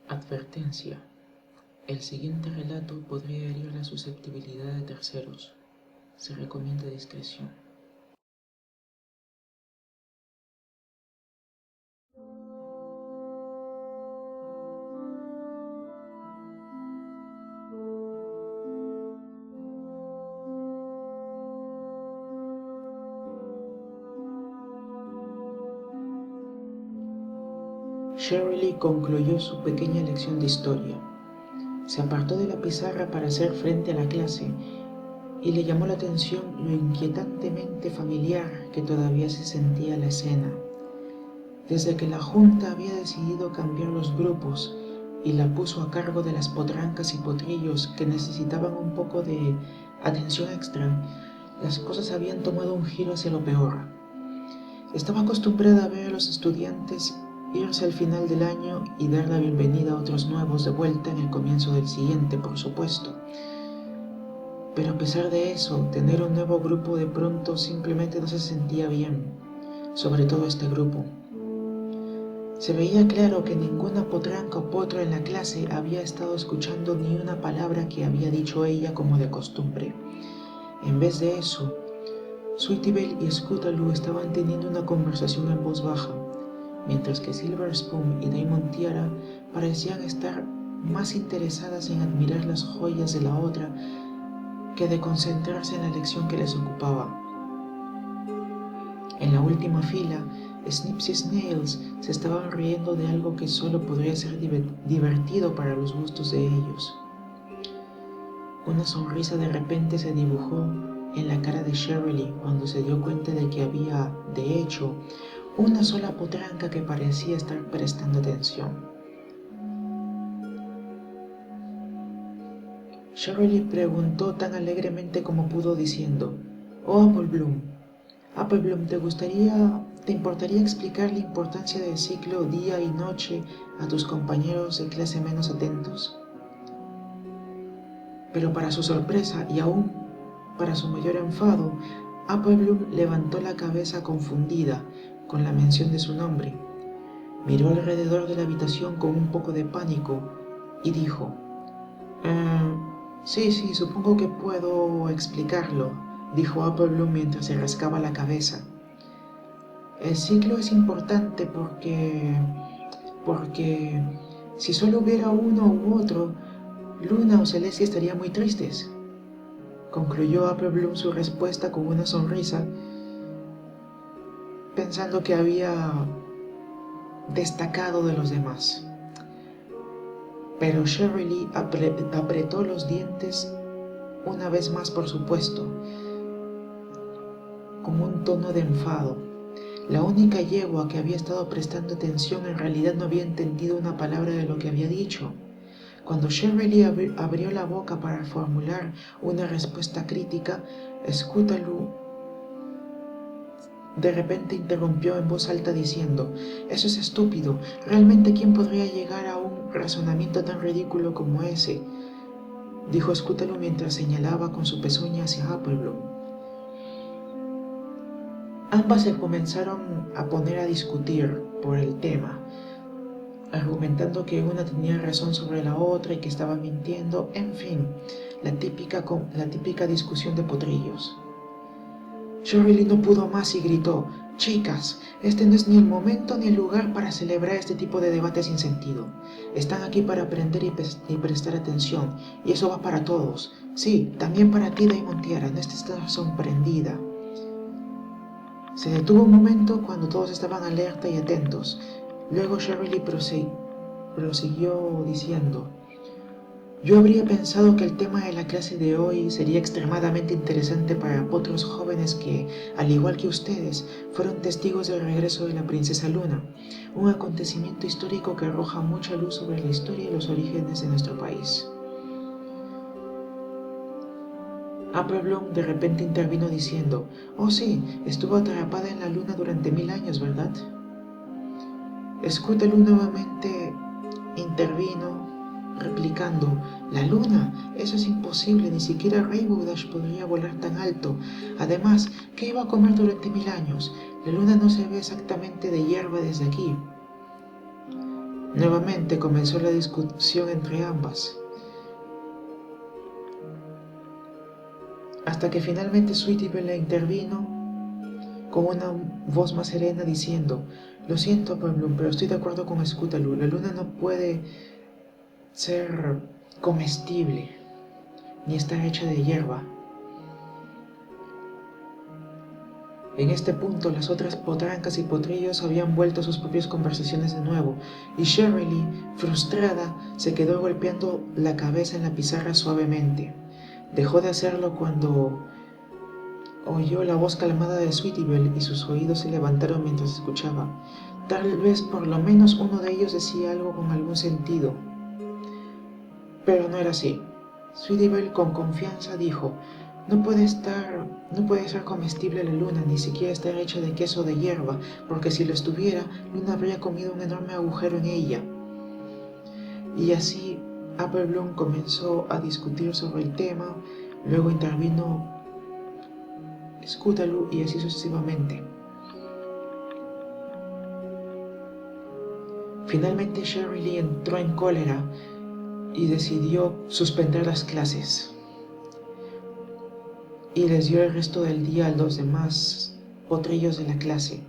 Advertencia: el siguiente relato podría herir la susceptibilidad de terceros. Se recomienda discreción. Shirley concluyó su pequeña lección de historia. Se apartó de la pizarra para hacer frente a la clase y le llamó la atención lo inquietantemente familiar que todavía se sentía la escena. Desde que la junta había decidido cambiar los grupos y la puso a cargo de las potrancas y potrillos que necesitaban un poco de atención extra, las cosas habían tomado un giro hacia lo peor. Estaba acostumbrada a ver a los estudiantes irse al final del año y dar la bienvenida a otros nuevos de vuelta en el comienzo del siguiente, por supuesto. Pero a pesar de eso, tener un nuevo grupo de pronto simplemente no se sentía bien, sobre todo este grupo. Se veía claro que ninguna potranca o potro en la clase había estado escuchando ni una palabra que había dicho ella como de costumbre. En vez de eso, Sweetibel y Scootaloo estaban teniendo una conversación en voz baja, mientras que Silver Spoon y Damon Tiara parecían estar más interesadas en admirar las joyas de la otra que de concentrarse en la lección que les ocupaba. En la última fila, Snips y Snails se estaban riendo de algo que solo podría ser divertido para los gustos de ellos. Una sonrisa de repente se dibujó en la cara de Shirley cuando se dio cuenta de que había, de hecho, una sola potranca que parecía estar prestando atención. Shirley preguntó tan alegremente como pudo diciendo: «Oh, Applebloom, ¿te importaría explicar la importancia del ciclo día y noche a tus compañeros de clase menos atentos?» Pero para su sorpresa y aún para su mayor enfado, Applebloom levantó la cabeza confundida con la mención de su nombre. Miró alrededor de la habitación con un poco de pánico y dijo: Sí, supongo que puedo explicarlo», dijo Applebloom mientras se rascaba la cabeza. «El ciclo es importante porque si solo hubiera uno u otro, Luna o Celestia estarían muy tristes», concluyó Applebloom su respuesta con una sonrisa, pensando que había destacado de los demás. Pero Shirley apretó los dientes una vez más, por supuesto, con un tono de enfado. La única yegua que había estado prestando atención en realidad no había entendido una palabra de lo que había dicho. Cuando Shirley abrió la boca para formular una respuesta crítica, Scootaloo de repente interrumpió en voz alta diciendo: «Eso es estúpido. ¿Realmente quién podría llegar a un razonamiento tan ridículo como ese?», dijo Scootaloo mientras señalaba con su pezuña hacia Applebloom. Ambas se comenzaron a poner a discutir por el tema, argumentando que una tenía razón sobre la otra y que estaba mintiendo, en fin, la típica discusión de potrillos. Shirley no pudo más y gritó: «Chicas, este no es ni el momento ni el lugar para celebrar este tipo de debate sin sentido. Están aquí para aprender y prestar atención, y eso va para todos. Sí, también para ti, Damon Tiara, no estés tan sorprendida». Se detuvo un momento cuando todos estaban alerta y atentos. Luego Shirley prosiguió diciendo: «Yo habría pensado que el tema de la clase de hoy sería extremadamente interesante para otros jóvenes que, al igual que ustedes, fueron testigos del regreso de la princesa Luna, un acontecimiento histórico que arroja mucha luz sobre la historia y los orígenes de nuestro país». Applebloom de repente intervino diciendo: «Oh sí, estuvo atrapada en la luna durante 1000 años, ¿verdad?». Scootaloo nuevamente intervino, replicando: «¿La luna? Eso es imposible, ni siquiera Rainbow Dash podría volar tan alto. Además, ¿qué iba a comer durante 1000 años? La luna no se ve exactamente de hierba desde aquí». Nuevamente comenzó la discusión entre ambas, hasta que finalmente Sweetie Belle intervino con una voz más serena diciendo: lo siento, Bloom, pero estoy de acuerdo con Scootaloo. La luna no puede ser comestible, ni estar hecha de hierba. En este punto, las otras potrancas y potrillos habían vuelto a sus propias conversaciones de nuevo, y Shirley, frustrada, se quedó golpeando la cabeza en la pizarra suavemente. Dejó de hacerlo cuando oyó la voz calmada de Sweetie Belle y sus oídos se levantaron mientras escuchaba. Tal vez por lo menos uno de ellos decía algo con algún sentido. Pero no era así. Sweetie Belle con confianza dijo: no puede ser comestible la luna, ni siquiera estar hecha de queso de hierba, porque si lo estuviera, Luna habría comido un enorme agujero en ella. Y así Apple Bloom comenzó a discutir sobre el tema, luego intervino Scootaloo y así sucesivamente. Finalmente Shirley entró en cólera y decidió suspender las clases. Y les dio el resto del día a los demás potrillos de la clase.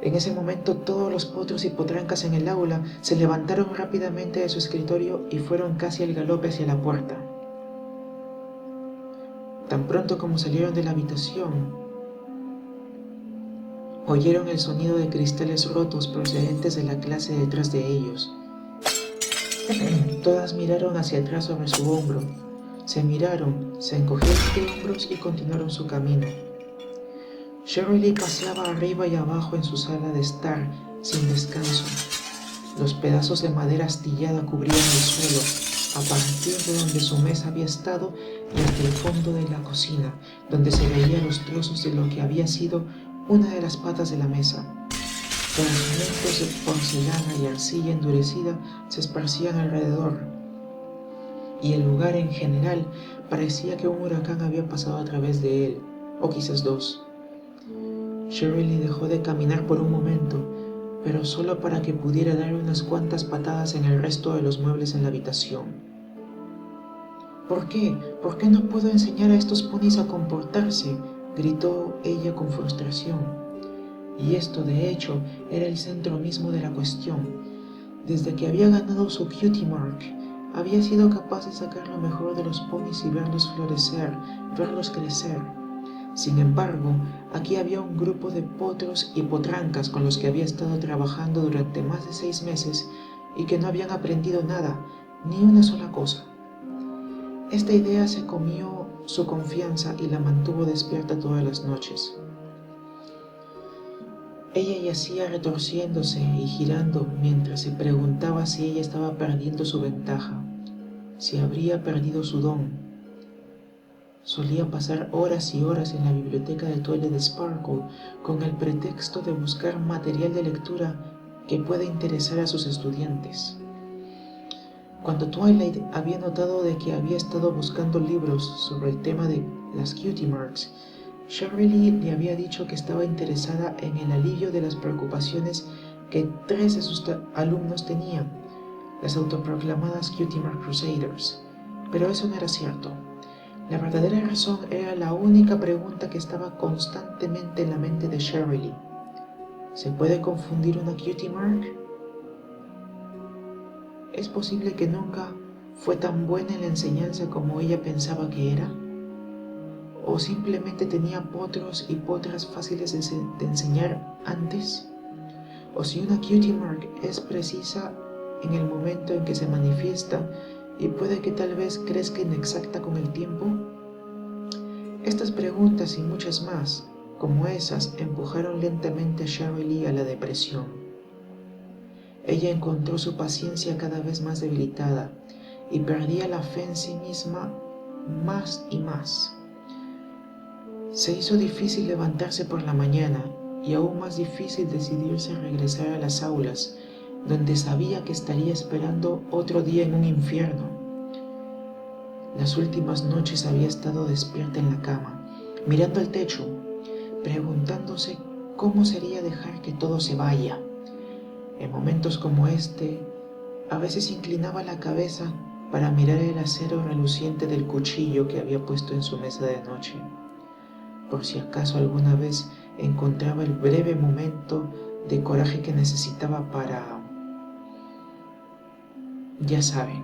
En ese momento todos los potros y potrancas en el aula se levantaron rápidamente de su escritorio y fueron casi al galope hacia la puerta. Tan pronto como salieron de la habitación, oyeron el sonido de cristales rotos procedentes de la clase detrás de ellos. Todas miraron hacia atrás sobre su hombro. Se miraron, se encogieron de hombros y continuaron su camino. Shirley paseaba arriba y abajo en su sala de estar, sin descanso. Los pedazos de madera astillada cubrían el suelo, a partir de donde su mesa había estado y hasta el fondo de la cocina, donde se veían los trozos de lo que había sido una de las patas de la mesa. Fragmentos de porcelana y arcilla endurecida se esparcían alrededor, y el lugar en general parecía que un huracán había pasado a través de él, o quizás dos. Shirley dejó de caminar por un momento, pero solo para que pudiera dar unas cuantas patadas en el resto de los muebles en la habitación. ¿Por qué? ¿Por qué no puedo enseñar a estos ponis a comportarse?, gritó ella con frustración. Y esto, de hecho, era el centro mismo de la cuestión. Desde que había ganado su Cutie Mark, había sido capaz de sacar lo mejor de los ponis y verlos florecer, verlos crecer. Sin embargo, aquí había un grupo de potros y potrancas con los que había estado trabajando durante más de 6 meses y que no habían aprendido nada, ni una sola cosa. Esta idea se comió su confianza y la mantuvo despierta todas las noches. Ella yacía retorciéndose y girando mientras se preguntaba si ella estaba perdiendo su ventaja, si habría perdido su don. Solía pasar horas y horas en la biblioteca de Twilight Sparkle con el pretexto de buscar material de lectura que pueda interesar a sus estudiantes. Cuando Twilight había notado de que había estado buscando libros sobre el tema de las Cutie Marks, Shirley le había dicho que estaba interesada en el alivio de las preocupaciones que 3 de sus alumnos tenían, las autoproclamadas Cutie Mark Crusaders, pero eso no era cierto. La verdadera razón era la única pregunta que estaba constantemente en la mente de Shirley. ¿Se puede confundir una Cutie Mark? ¿Es posible que nunca fue tan buena en la enseñanza como ella pensaba que era? ¿O simplemente tenía potros y potras fáciles de enseñar antes? ¿O si una Cutie Mark es precisa en el momento en que se manifiesta y puede que tal vez crezca inexacta con el tiempo? Estas preguntas y muchas más, como esas, empujaron lentamente a Shirley a la depresión. Ella encontró su paciencia cada vez más debilitada y perdía la fe en sí misma más y más. Se hizo difícil levantarse por la mañana y aún más difícil decidirse a regresar a las aulas, donde sabía que estaría esperando otro día en un infierno. Las últimas noches había estado despierta en la cama, mirando al techo, preguntándose ¿Cómo sería dejar que todo se vaya? En momentos como este, a veces inclinaba la cabeza para mirar el acero reluciente del cuchillo que había puesto en su mesa de noche, por si acaso alguna vez encontraba el breve momento de coraje que necesitaba para... Ya saben.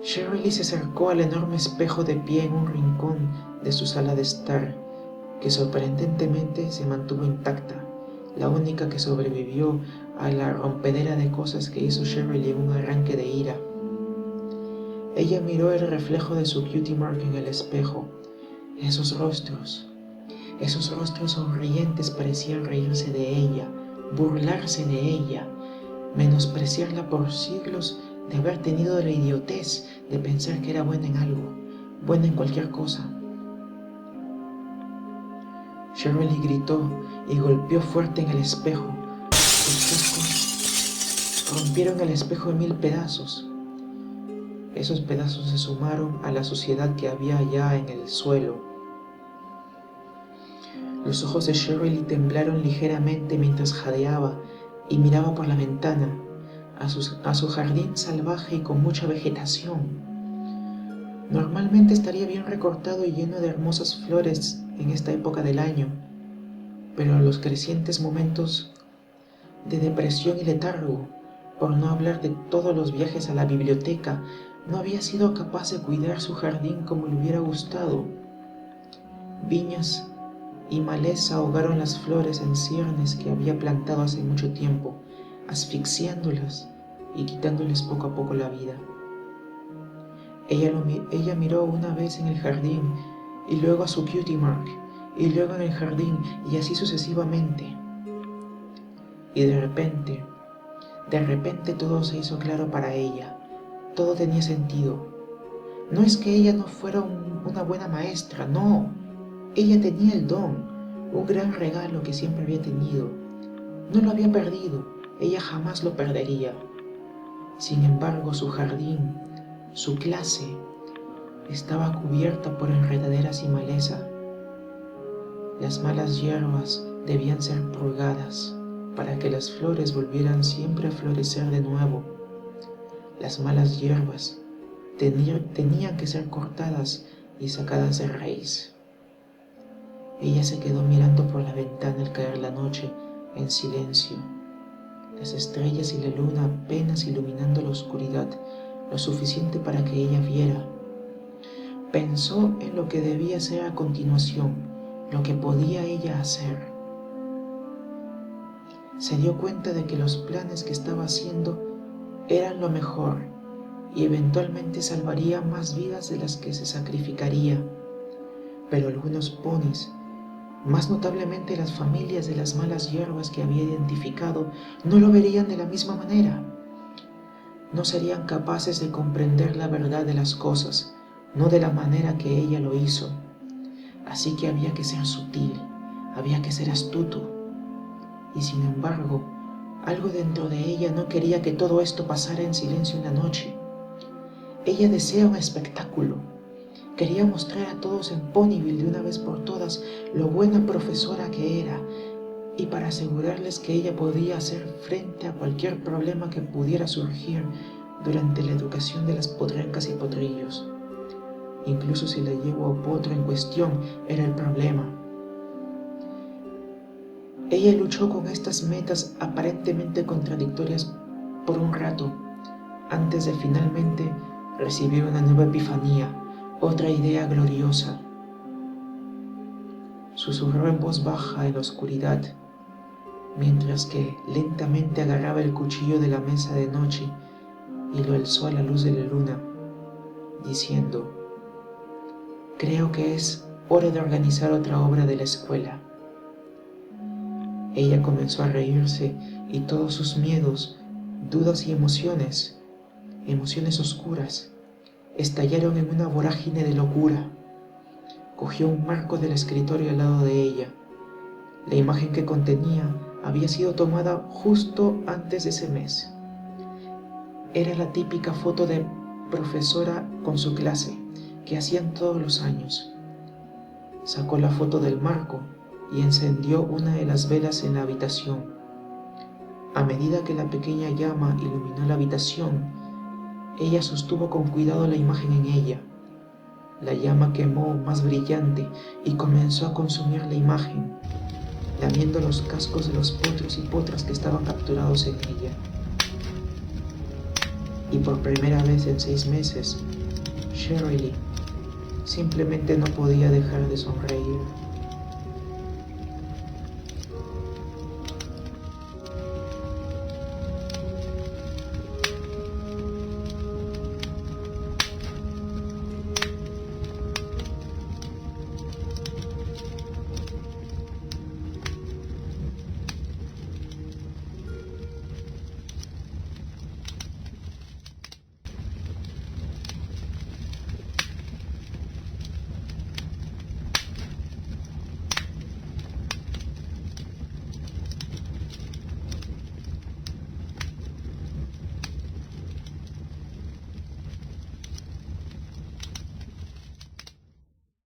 Shirley se acercó al enorme espejo de pie en un rincón de su sala de estar, que sorprendentemente se mantuvo intacta, la única que sobrevivió a la rompedera de cosas que hizo Shirley en un arranque de ira. Ella miró el reflejo de su cutie mark en el espejo. Esos rostros sonrientes parecían reírse de ella, burlarse de ella, menospreciarla por siglos de haber tenido la idiotez de pensar que era buena en algo, buena en cualquier cosa. Shirley gritó y golpeó fuerte en el espejo. Sus cascos rompieron el espejo en 1000 pedazos. Esos pedazos se sumaron a la suciedad que había allá en el suelo. Los ojos de Shirley temblaron ligeramente mientras jadeaba y miraba por la ventana a su jardín salvaje y con mucha vegetación. Normalmente estaría bien recortado y lleno de hermosas flores en esta época del año, pero los crecientes momentos de depresión y letargo, por no hablar de todos los viajes a la biblioteca, no había sido capaz de cuidar su jardín como le hubiera gustado. Viñas y maleza ahogaron las flores en ciernes que había plantado hace mucho tiempo, asfixiándolas y quitándoles poco a poco la vida. Ella miró una vez en el jardín y luego a su cutie mark y luego en el jardín y así sucesivamente. Y de repente todo se hizo claro para ella. Todo tenía sentido. No es que ella no fuera una buena maestra, no. Ella tenía el don, un gran regalo que siempre había tenido. No lo había perdido, ella jamás lo perdería. Sin embargo, su jardín, su clase, estaba cubierta por enredaderas y maleza. Las malas hierbas debían ser purgadas para que las flores volvieran siempre a florecer de nuevo. Las malas hierbas tenían que ser cortadas y sacadas de raíz. Ella se quedó mirando por la ventana al caer la noche en silencio, las estrellas y la luna apenas iluminando la oscuridad lo suficiente para que ella viera. Pensó en lo que debía hacer a continuación, lo que podía ella hacer. Se dio cuenta de que los planes que estaba haciendo eran lo mejor y eventualmente salvaría más vidas de las que se sacrificaría. Pero algunos ponis, más notablemente las familias de las malas hierbas que había identificado, no lo verían de la misma manera. No serían capaces de comprender la verdad de las cosas, no de la manera que ella lo hizo. Así que había que ser sutil, había que ser astuto. Y sin embargo, algo dentro de ella no quería que todo esto pasara en silencio una noche. Ella desea un espectáculo. Quería mostrar a todos en Ponyville de una vez por todas lo buena profesora que era y para asegurarles que ella podía hacer frente a cualquier problema que pudiera surgir durante la educación de las potrencas y potrillos. Incluso si la yegua o potro en cuestión era el problema. Ella luchó con estas metas aparentemente contradictorias por un rato, antes de finalmente recibir una nueva epifanía, otra idea gloriosa. Susurró en voz baja en la oscuridad, mientras que lentamente agarraba el cuchillo de la mesa de noche y lo alzó a la luz de la luna, diciendo: «Creo que es hora de organizar otra obra de la escuela». Ella comenzó a reírse y todos sus miedos, dudas y emociones oscuras, estallaron en una vorágine de locura. Cogió un marco del escritorio al lado de ella. La imagen que contenía había sido tomada justo antes de ese mes. Era la típica foto de profesora con su clase, que hacían todos los años. Sacó la foto del marco y encendió una de las velas en la habitación. A medida que la pequeña llama iluminó la habitación, ella sostuvo con cuidado la imagen en ella. La llama quemó más brillante y comenzó a consumir la imagen, lamiendo los cascos de los potros y potras que estaban capturados en ella. Y por primera vez en 6 meses, Shirley simplemente no podía dejar de sonreír.